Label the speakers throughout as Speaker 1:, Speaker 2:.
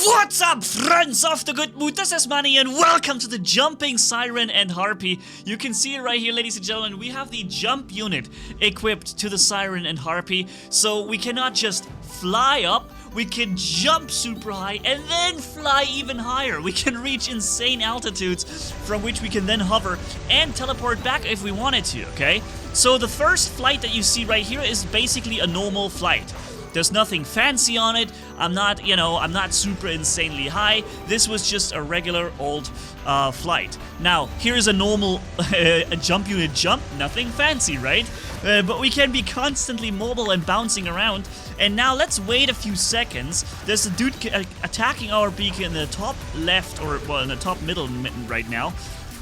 Speaker 1: What's up, friends of the good mood? This is Manni and welcome to the jumping Siren and Harpy. You can see it right here, ladies and gentlemen. We have the jump unit equipped to the Siren and Harpy, so we cannot just fly up, we can jump super high and then fly even higher. We can reach insane altitudes from which we can then hover and teleport back if we wanted to, okay? So the first flight that you see right here is basically a normal flight. There's nothing fancy on it. I'm not, I'm not super insanely high. This was just a regular old flight. Now, here's a normal a jump unit jump. Nothing fancy, right? But we can be constantly mobile and bouncing around. And now let's wait a few seconds. There's a dude attacking our beacon in the top left, or well, in the top middle right now.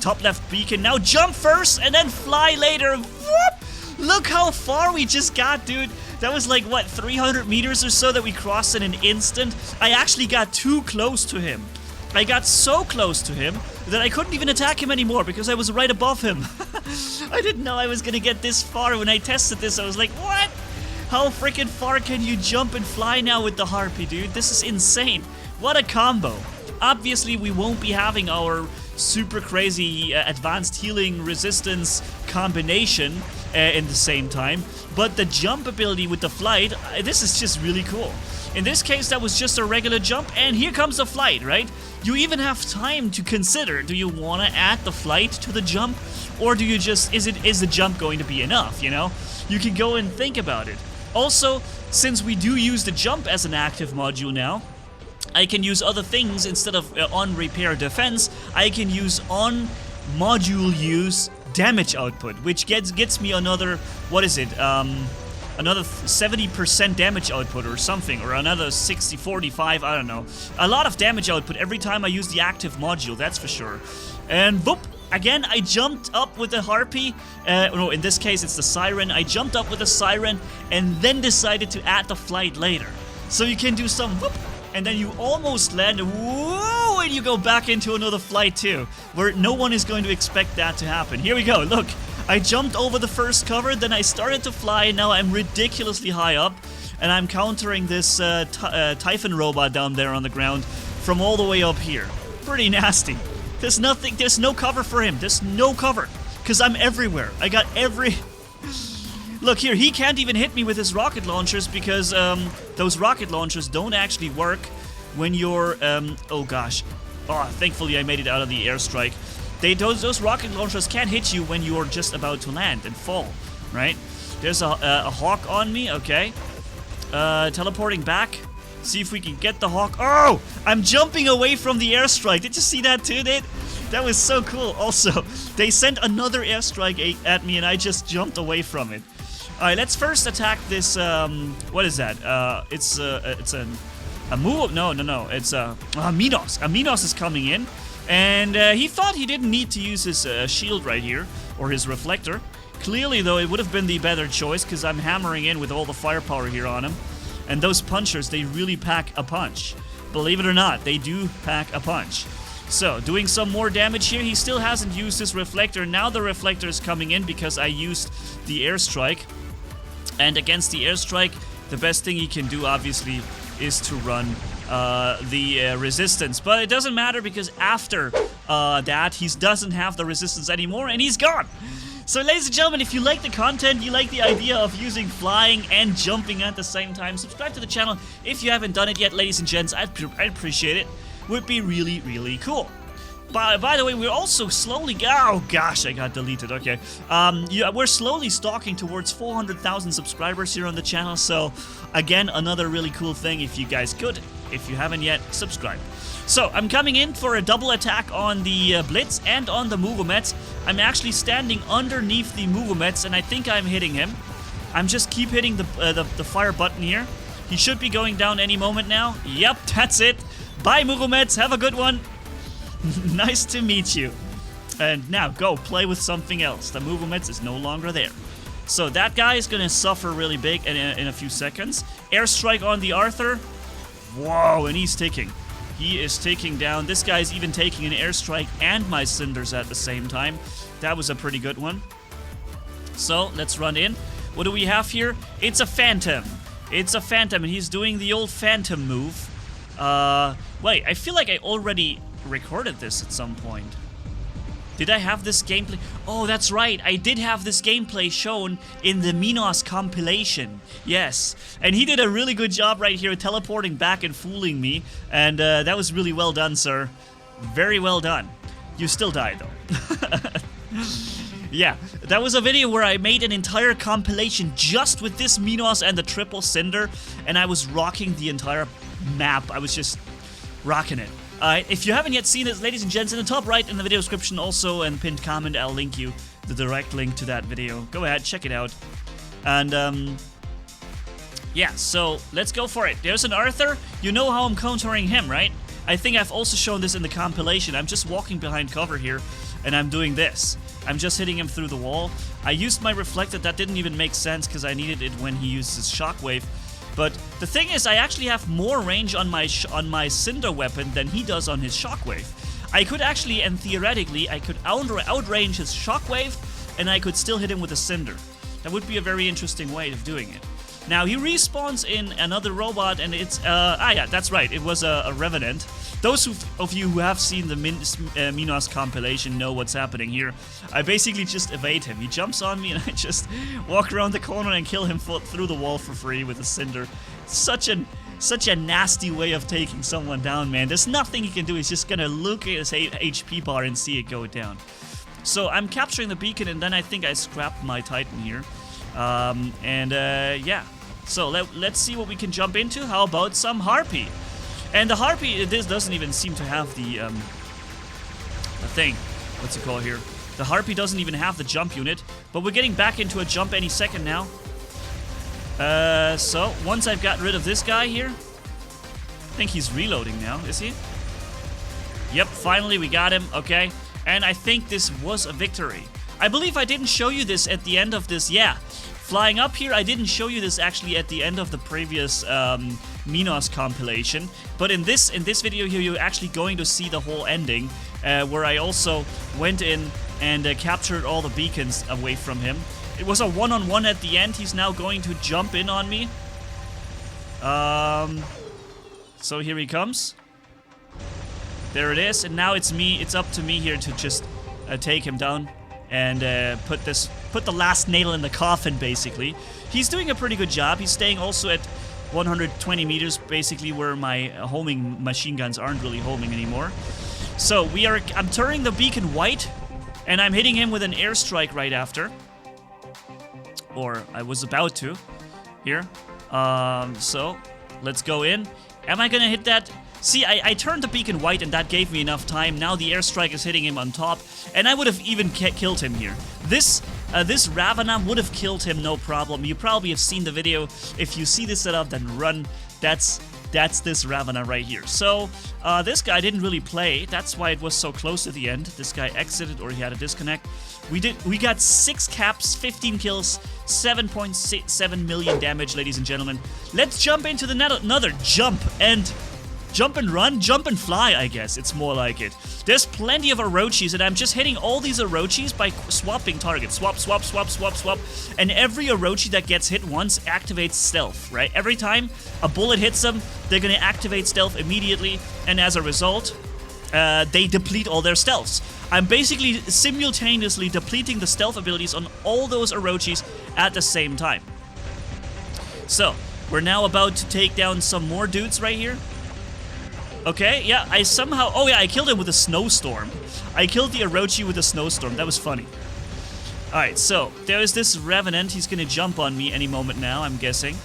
Speaker 1: Top left beacon. Now jump first and then fly later. Whoop! Look how far we just got, dude. That was like, what, 300 meters or so that we crossed in an instant? I actually got too close to him. I got so close to him that I couldn't even attack him anymore because I was right above him. I didn't know I was gonna get this far. When I tested this, I was like, what? How freaking far can you jump and fly now with the Harpy, dude? This is insane. What a combo. Obviously, we won't be having our super crazy advanced healing resistance combination in the same time, but the jump ability with the flight, this is just really cool. In this case, that was just a regular jump, and here comes the flight, right? You even have time to consider, do you want to add the flight to the jump, or do you just, is the jump going to be enough, you know? You can go and think about it. Also, since we do use the jump as an active module now, I can use other things instead of on repair defense. I can use on module use damage output, which gets me another, what is it, another 70% damage output or something, or another 60, 45, I don't know. A lot of damage output every time I use the active module, that's for sure. And boop, again, I jumped up with the Harpy, no, in this case it's the Siren. I jumped up with the Siren and then decided to add the flight later. So you can do some whoop, and then you almost land, whoa, and you go back into another flight too, where no one is going to expect that to happen. Here we go, look. I jumped over the first cover, then I started to fly, and now I'm ridiculously high up, and I'm countering this Typhon robot down there on the ground from all the way up here. Pretty nasty. There's no cover for him. There's no cover, because I'm everywhere. I got every... Look here, he can't even hit me with his rocket launchers because those rocket launchers don't actually work when you're, oh gosh. Oh, thankfully I made it out of the airstrike. Those rocket launchers can't hit you when you're just about to land and fall, right? There's a hawk on me, okay. Teleporting back. See if we can get the hawk. Oh, I'm jumping away from the airstrike. Did you see that too, dude? That was so cool. Also, they sent another airstrike at me and I just jumped away from it. Alright, let's first attack this, what is that? It's a move? No, it's a Minos. A Minos is coming in, and he thought he didn't need to use his shield right here, or his reflector. Clearly, though, it would have been the better choice, because I'm hammering in with all the firepower here on him. And those punchers, they really pack a punch. Believe it or not, they do pack a punch. So, doing some more damage here. He still hasn't used his reflector. Now the reflector is coming in because I used the airstrike. And against the airstrike, the best thing he can do, obviously, is to run the resistance. But it doesn't matter because after that, he doesn't have the resistance anymore, and he's gone. So, ladies and gentlemen, if you like the content, you like the idea of using flying and jumping at the same time, subscribe to the channel if you haven't done it yet, ladies and gents. I'd appreciate it. Would be really, really cool. By the way, we're also slowly... Oh, gosh, I got deleted. Okay. Yeah, we're slowly stalking towards 400,000 subscribers here on the channel. So, again, another really cool thing if you guys could. If you haven't yet, subscribe. So, I'm coming in for a double attack on the Blitz and on the Movomets. I'm actually standing underneath the Movomets, and I think I'm hitting him. I'm just keep hitting the fire button here. He should be going down any moment now. Yep, that's it. Bye, Movomets. Have a good one. Nice to meet you. And now, go play with something else. The Movomets is no longer there. So that guy is gonna suffer really big in a few seconds. Airstrike on the Arthur. Whoa, and he's taking. He is taking down. This guy's even taking an airstrike and my cinders at the same time. That was a pretty good one. So, let's run in. What do we have here? It's a Phantom. It's a Phantom, and he's doing the old Phantom move. Wait, I feel like I already recorded this at some point. Did I have this gameplay? Oh, that's right. I did have this gameplay shown in the Minos compilation. Yes. And he did a really good job right here teleporting back and fooling me. And that was really well done, sir. Very well done. You still died, though. Yeah, that was a video where I made an entire compilation just with this Minos and the triple cinder. And I was rocking the entire map. I was just rocking it. If you haven't yet seen it, ladies and gents, in the top right in the video description also and pinned comment, I'll link you the direct link to that video. Go ahead, check it out. And, yeah, so let's go for it. There's an Arthur. You know how I'm countering him, right? I think I've also shown this in the compilation. I'm just walking behind cover here, and I'm doing this. I'm just hitting him through the wall. I used my reflected. That didn't even make sense because I needed it when he used his shockwave. But the thing is, I actually have more range on my cinder weapon than he does on his shockwave. I could actually, and theoretically, I could outrange his shockwave, and I could still hit him with a cinder. That would be a very interesting way of doing it. Now, he respawns in another robot, and it's, yeah, that's right, it was a Revenant. Those of you who have seen the Minos compilation know what's happening here. I basically just evade him. He jumps on me, and I just walk around the corner and kill him through the wall for free with a cinder. Such a nasty way of taking someone down, man. There's nothing he can do. He's just gonna look at his HP bar and see it go down. So I'm capturing the beacon, and then I think I scrapped my Titan here. Yeah. So let's see what we can jump into. How about some Harpy? And the Harpy, this doesn't even seem to have the thing. What's it called here? The Harpy doesn't even have the jump unit. But we're getting back into a jump any second now. So once I've got rid of this guy here, I think he's reloading now, is he? Yep, finally we got him, okay. And I think this was a victory. I believe I didn't show you this at the end of this, yeah. Flying up here, I didn't show you this actually at the end of the previous Minos compilation. But in this video here, you're actually going to see the whole ending, where I also went in and captured all the beacons away from him. It was a one-on-one at the end. He's now going to jump in on me. So here he comes. There it is, and now it's me. It's up to me here to just take him down and put the last nail in the coffin, basically. He's doing a pretty good job. He's staying also at 120 meters, basically, where my homing machine guns aren't really homing anymore. So I'm turning the beacon white, and I'm hitting him with an airstrike right after. Or I was about to. Here. So let's go in. Am I gonna hit that? See, I turned the beacon white, and that gave me enough time. Now the airstrike is hitting him on top, and I would have even killed him here. This Ravana would have killed him, no problem. You probably have seen the video. If you see this setup, then run. That's this Ravana right here. So this guy didn't really play. That's why it was so close at the end. This guy exited, or he had a disconnect. We got 6 caps, 15 kills, 7.7 million damage, ladies and gentlemen. Let's jump into another jump and run, jump and fly, I guess. It's more like it. There's plenty of Orochis, and I'm just hitting all these Orochis by swapping targets. Swap, swap, swap, swap, swap. And every Orochi that gets hit once activates stealth, right? Every time a bullet hits them, they're gonna activate stealth immediately, and as a result, they deplete all their stealths. I'm basically simultaneously depleting the stealth abilities on all those Orochis at the same time. So, we're now about to take down some more dudes right here. Okay, yeah, oh yeah, I killed him with a snowstorm. I killed the Orochi with a snowstorm. That was funny. Alright, so there's this Revenant. He's gonna jump on me any moment now, I'm guessing.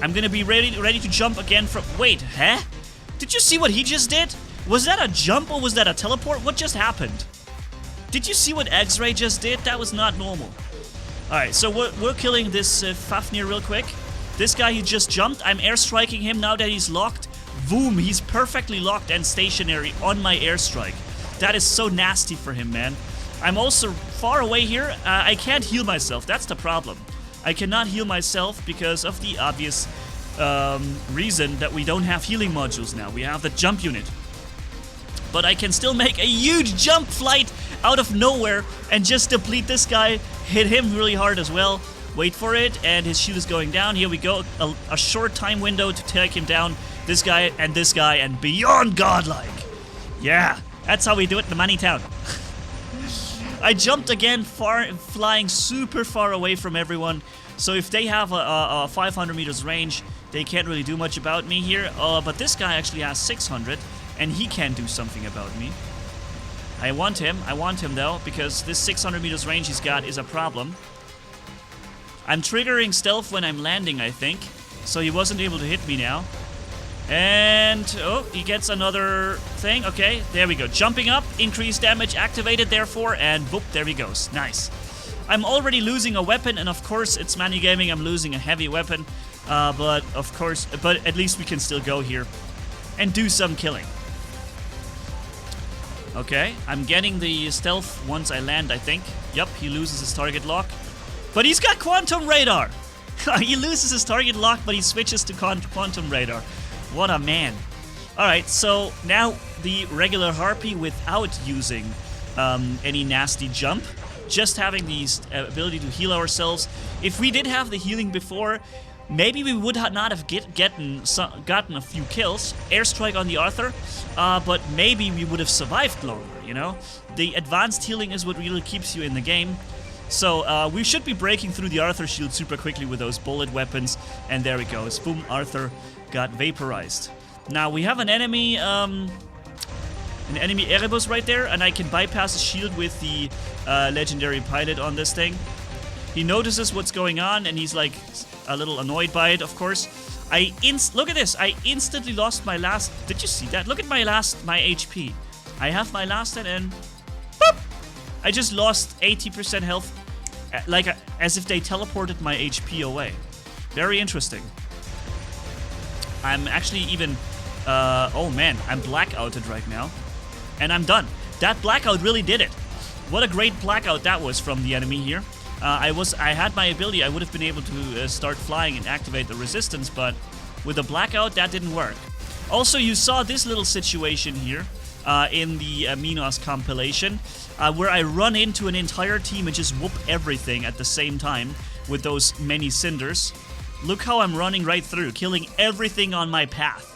Speaker 1: I'm gonna be ready to jump again from... Wait, huh? Did you see what he just did? Was that a jump or was that a teleport? What just happened? Did you see what X-Ray just did? That was not normal. Alright, so we're killing this Fafnir real quick. This guy, he just jumped. I'm airstriking him now that he's locked. Boom, he's perfectly locked and stationary on my airstrike. That is so nasty for him, man. I'm also far away here. I can't heal myself. That's the problem. I cannot heal myself because of the obvious reason that we don't have healing modules now. We have the jump unit. But I can still make a huge jump flight out of nowhere and just deplete this guy. Hit him really hard as well. Wait for it, and his shield is going down. Here we go. A short time window to take him down. this guy, and beyond godlike. Yeah, that's how we do it in the Money Town. I jumped again, flying super far away from everyone. So if they have a 500 meters range, they can't really do much about me here. But this guy actually has 600, and he can do something about me. I want him though, because this 600 meters range he's got is a problem. I'm triggering stealth when I'm landing, I think. So he wasn't able to hit me now. And, oh, he gets another thing. Okay, there we go. Jumping up, increased damage activated, therefore, and boop, there he goes. Nice. I'm already losing a weapon, and of course, it's Manni-Gaming. I'm losing a heavy weapon. But at least we can still go here and do some killing. Okay, I'm getting the stealth once I land, I think. Yup, he loses his target lock. But he's got quantum radar! He loses his target lock, but he switches to quantum radar. What a man. Alright, so now the regular Harpy without using any nasty jump. Just having the ability to heal ourselves. If we did have the healing before, maybe we would not have gotten a few kills. Airstrike on the Arthur, but maybe we would have survived longer, you know? The advanced healing is what really keeps you in the game. So we should be breaking through the Arthur shield super quickly with those bullet weapons. And there it goes. Boom, Arthur got vaporized. Now we have an enemy Erebus right there, and I can bypass the shield with the legendary pilot on this thing. He notices what's going on, and he's like a little annoyed by it, of course. Look at this. I instantly lost my last. Did you see that? Look at my HP. I have my last hit, and boop! I just lost 80% health, as if they teleported my HP away. Very interesting. I'm actually even, oh man, I'm blackouted right now. And I'm done. That blackout really did it. What a great blackout that was from the enemy here. I had my ability, I would have been able to start flying and activate the resistance, but with the blackout, that didn't work. Also, you saw this little situation here in the Minos compilation, where I run into an entire team and just whoop everything at the same time with those many cinders. Look how I'm running right through, killing everything on my path.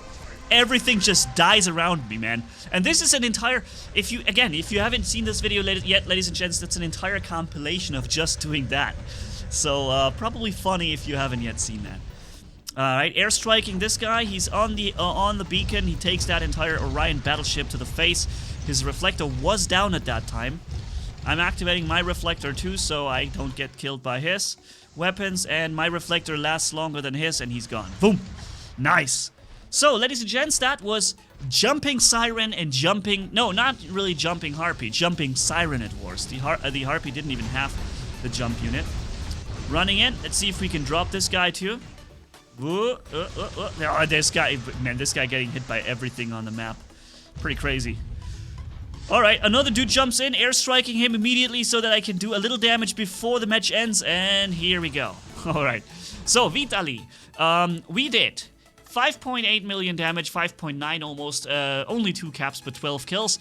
Speaker 1: Everything just dies around me, man. And this is an entire... If you haven't seen this video yet, ladies and gents, that's an entire compilation of just doing that. So, probably funny if you haven't yet seen that. Alright, airstriking this guy. He's on the beacon. He takes that entire Orion battleship to the face. His reflector was down at that time. I'm activating my reflector too, so I don't get killed by his weapons. And my reflector lasts longer than his, and he's gone. Boom! Nice! So, ladies and gents, that was jumping Siren and jumping... No, not really jumping Harpy. Jumping Siren at Wars. The Harpy didn't even have the jump unit. Running in. Let's see if we can drop this guy too. Oh, this guy... Man, this guy getting hit by everything on the map. Pretty crazy. Alright, another dude jumps in, airstriking him immediately so that I can do a little damage before the match ends. And here we go. Alright. So, Vitali. We did... 5.8 million damage, 5.9 almost, only 2 caps but 12 kills.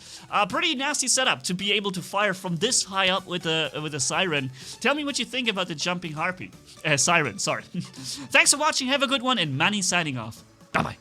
Speaker 1: Pretty nasty setup to be able to fire from this high up with a Siren. Tell me what you think about the jumping Harpy. Siren, sorry. Thanks for watching, have a good one, and Manni signing off. Bye-bye.